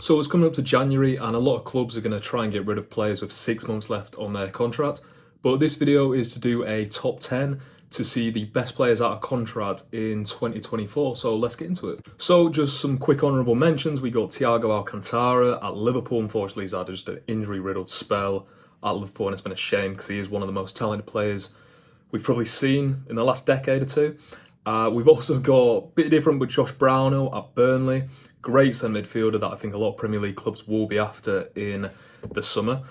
So it's coming up to January and a lot of clubs are going to try and get rid of players with 6 months left on their contract. But this video is to do a top 10 to see the best players out of contract in 2024. So let's get into it. So just some quick honourable mentions. We got Thiago Alcantara at Liverpool. Unfortunately, he's had just an injury-riddled spell at Liverpool and it's been a shame because he is one of the most talented players we've probably seen in the last decade or two. We've also got a bit different with Josh Brownhill at Burnley. Great centre midfielder that I think a lot of Premier League clubs will be after in the summer.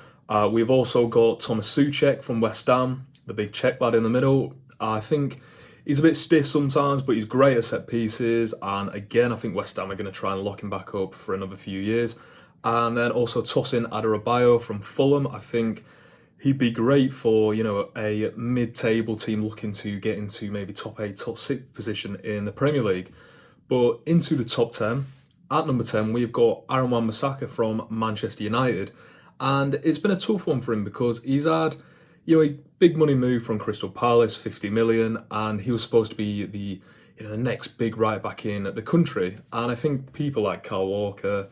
We've also got Thomas Souček from West Ham, the big Czech lad in the middle. I think he's a bit stiff sometimes, but he's great at set pieces. And again, I think West Ham are going to try and lock him back up for another few years. And then also Tosin Adarabioyo from Fulham. I think he'd be great for, a mid-table team looking to get into maybe top 8, top 6 position in the Premier League. But into the top 10. At number 10, we've got Aaron Wan-Bissaka from Manchester United. And it's been a tough one for him because he's had, a big money move from Crystal Palace, 50 million, and he was supposed to be the next big right back in the country. And I think people like Kyle Walker,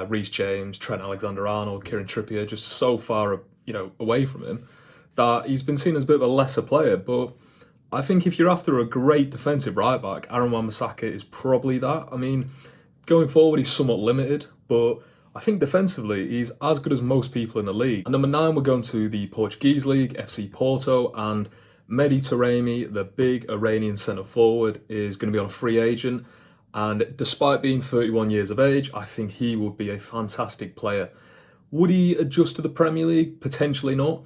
Reece James, Trent Alexander-Arnold, Kieran Trippier, just so far, away from him that he's been seen as a bit of a lesser player. But I think if you're after a great defensive right back, Aaron Wan-Bissaka is probably that. I mean, going forward, he's somewhat limited, but I think defensively, he's as good as most people in the league. At number 9, we're going to the Portuguese League, FC Porto, and Mehdi Taremi, the big Iranian centre-forward, is going to be on a free agent. And despite being 31 years of age, I think he would be a fantastic player. Would he adjust to the Premier League? Potentially not.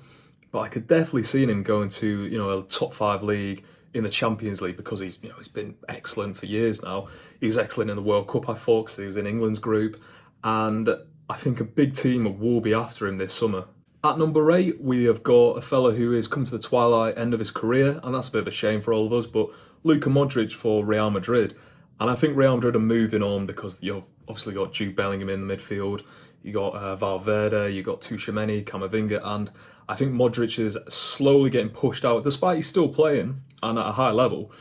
But I could definitely see him going to, a top 5 league in the Champions League because he's been excellent for years now. He was excellent in the World Cup, I thought, because he was in England's group. And I think a big team will be after him this summer. At number 8, we have got a fella who is coming to the twilight end of his career, and that's a bit of a shame for all of us, but Luka Modric for Real Madrid. And I think Real Madrid are moving on because you've obviously got Jude Bellingham in the midfield, you got Valverde, you got Tchouaméni, Camavinga, and I think Modric is slowly getting pushed out, despite he's still playing and at a high level.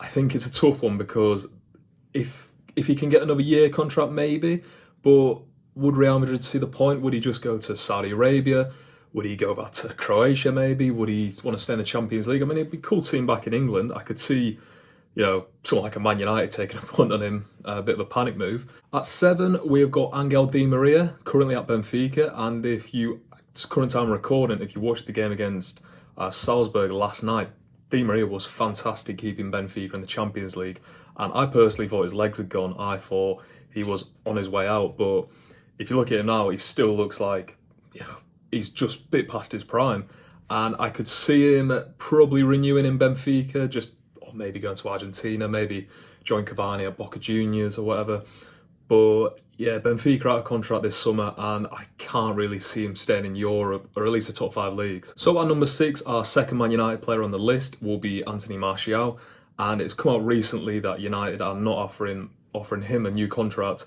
I think it's a tough one because if he can get another year contract, maybe, but would Real Madrid see the point? Would he just go to Saudi Arabia? Would he go back to Croatia, maybe? Would he want to stay in the Champions League? I mean, it'd be cool to see him back in England. I could see, someone like a Man United taking a punt on him, a bit of a panic move. At 7, we've got Angel Di Maria, currently at Benfica, and current time recording, if you watched the game against Salzburg last night, Di Maria was fantastic keeping Benfica in the Champions League. And I personally thought his legs had gone. I thought he was on his way out. But if you look at him now, he still looks like, he's just a bit past his prime. And I could see him probably renewing in Benfica, or maybe going to Argentina, maybe join Cavani at Boca Juniors or whatever. But yeah, Benfica out of contract this summer, and I can't really see him staying in Europe, or at least the top 5 leagues. So at number 6, our second Man United player on the list will be Anthony Martial, and it's come out recently that United are not offering him a new contract,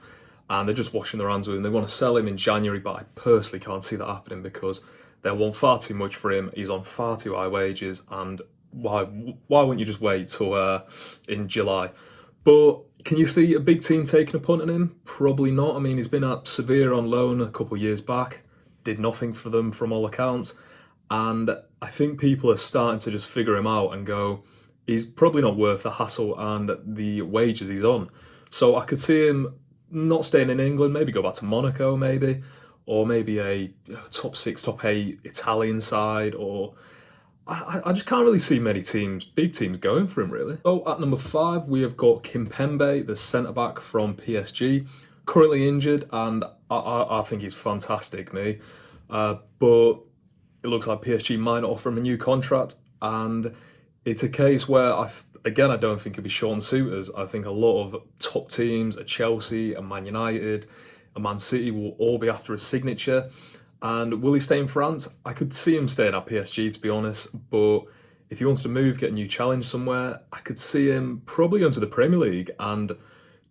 and they're just washing their hands with him. They want to sell him in January, but I personally can't see that happening because they'll want far too much for him. He's on far too high wages, and why wouldn't you just wait till in July? But can you see a big team taking a punt on him? Probably not. I mean, he's been at Sevilla on loan a couple of years back, did nothing for them from all accounts. And I think people are starting to just figure him out and go, he's probably not worth the hassle and the wages he's on. So I could see him not staying in England, maybe go back to Monaco maybe, or maybe a top 6, top 8 Italian side, or I just can't really see many big teams going for him, really. So at number 5, we have got Kimpembe, the centre-back from PSG, currently injured, and I think he's fantastic, me. But it looks like PSG might not offer him a new contract, and it's a case where, I don't think it'll be Sean Suiters. I think a lot of top teams, a Chelsea, a Man United, a Man City will all be after his signature. And will he stay in France? I could see him staying at PSG, to be honest. But if he wants to move, get a new challenge somewhere, I could see him probably going to the Premier League and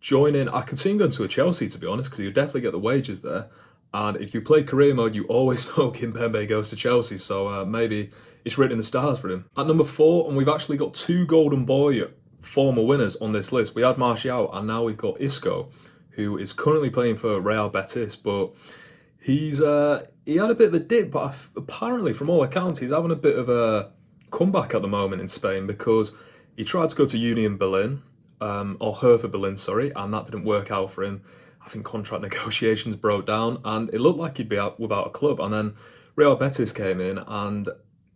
joining. I could see him going to a Chelsea, to be honest, because he'll definitely get the wages there. And if you play career mode, you always know Kimpembe goes to Chelsea. So maybe it's written in the stars for him. At number 4, and we've actually got 2 Golden Boy former winners on this list. We had Martial, and now we've got Isco, who is currently playing for Real Betis, but he had a bit of a dip, but apparently from all accounts he's having a bit of a comeback at the moment in Spain, because he tried to go to Union Berlin, or Hertha Berlin, sorry, and that didn't work out for him. I think contract negotiations broke down and it looked like he'd be out without a club, and then Real Betis came in and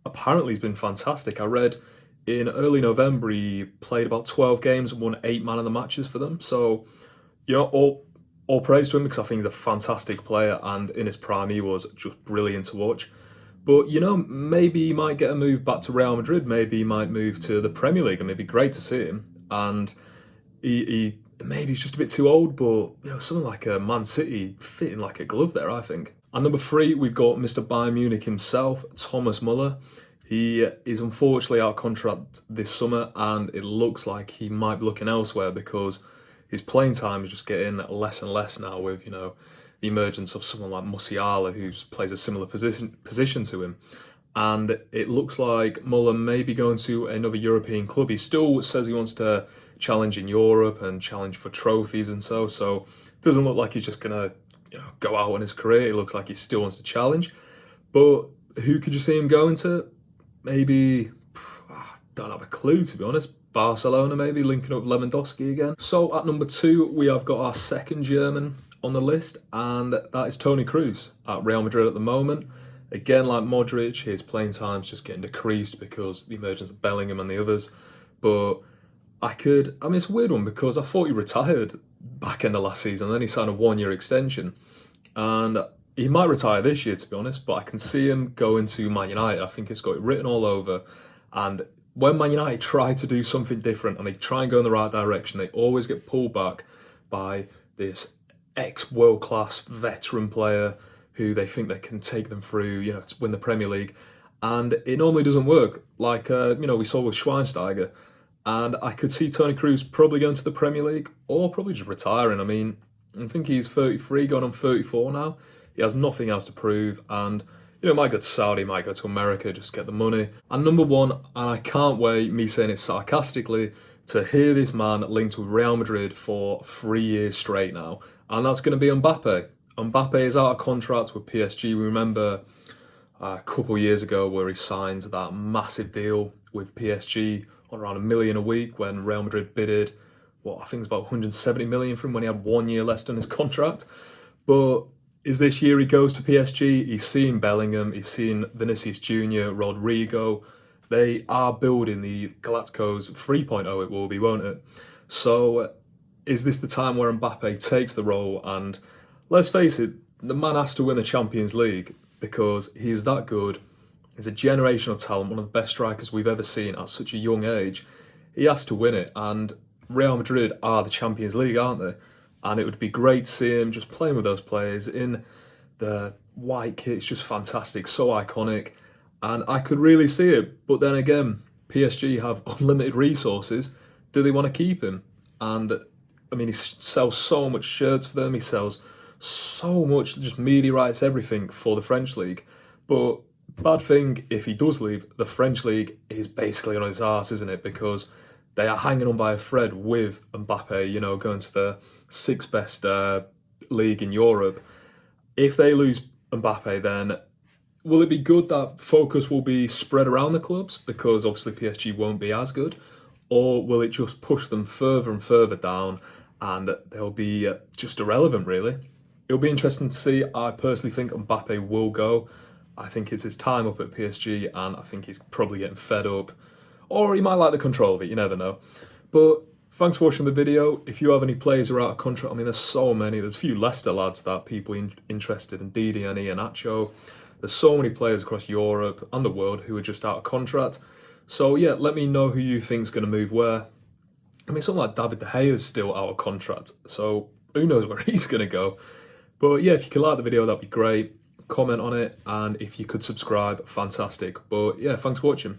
apparently he's been fantastic. I read in early November he played about 12 games and won 8 man of the matches for them, so all praise to him, because I think he's a fantastic player, and in his prime he was just brilliant to watch. But maybe he might get a move back to Real Madrid, maybe he might move to the Premier League, and it'd be great to see him. And he maybe he's just a bit too old, but something like a Man City fitting like a glove there, I think. And number 3, we've got Mr. Bayern Munich himself, Thomas Muller. He is unfortunately out of contract this summer, and it looks like he might be looking elsewhere, because his playing time is just getting less and less now with, the emergence of someone like Musiala, who plays a similar position to him. And it looks like Muller may be going to another European club. He still says he wants to challenge in Europe and challenge for trophies and so it doesn't look like he's just going to go out on his career. It looks like he still wants to challenge. But who could you see him going to? Maybe, I don't have a clue, to be honest. Barcelona, maybe, linking up Lewandowski again. So at number 2, we have got our second German on the list, and that is Toni Kroos at Real Madrid at the moment. Again, like Modric, his playing time's just getting decreased because the emergence of Bellingham and the others. But it's a weird one, because I thought he retired back end of last season, and then he signed a 1-year extension. And he might retire this year, to be honest, but I can see him going to Man United. I think it's got it written all over. And when Man United try to do something different and they try and go in the right direction, they always get pulled back by this ex-world-class veteran player who they think they can take them through, to win the Premier League. And it normally doesn't work, like, we saw with Schweinsteiger. And I could see Toni Kroos probably going to the Premier League, or probably just retiring. I mean, I think he's 33, going on 34 now. He has nothing else to prove, and might go to Saudi, might go to America, just get the money. And number 1, and I can't wait, me saying it sarcastically, to hear this man linked with Real Madrid for 3 years straight now, and that's going to be Mbappe. Mbappe is out of contract with PSG. We remember a couple of years ago where he signed that massive deal with PSG on around $1 million a week, when Real Madrid bidded, I think it's about 170 million for him when he had 1 year left on his contract. But is this year he goes to PSG, he's seen Bellingham, he's seen Vinicius Jr., Rodrigo. They are building the Galacticos 3.0, it will be, won't it? So is this the time where Mbappe takes the role? And let's face it, the man has to win the Champions League, because he's that good. He's a generational talent, one of the best strikers we've ever seen at such a young age. He has to win it, and Real Madrid are the Champions League, aren't they? And it would be great to see him just playing with those players in the white kit. It's just fantastic, so iconic. And I could really see it. But then again, PSG have unlimited resources. Do they want to keep him? And he sells so much shirts for them. He sells so much, just media rights, everything for the French league. But bad thing, if he does leave, the French league is basically on his arse, isn't it? Because they are hanging on by a thread with Mbappe, going to the 6th best league in Europe. If they lose Mbappe, then will it be good that focus will be spread around the clubs, because obviously PSG won't be as good? Or will it just push them further and further down, and they'll be just irrelevant, really? It'll be interesting to see. I personally think Mbappe will go. I think it's his time up at PSG, and I think he's probably getting fed up. Or he might like the control of it, you never know. But thanks for watching the video. If you have any players who are out of contract, there's so many. There's a few Leicester lads that people interested in, Didi and Iheanacho. There's so many players across Europe and the world who are just out of contract. So yeah, let me know who you think's going to move where. Something like David De Gea is still out of contract, so who knows where he's going to go. But yeah, if you could like the video, that'd be great. Comment on it, and if you could subscribe, fantastic. But yeah, thanks for watching.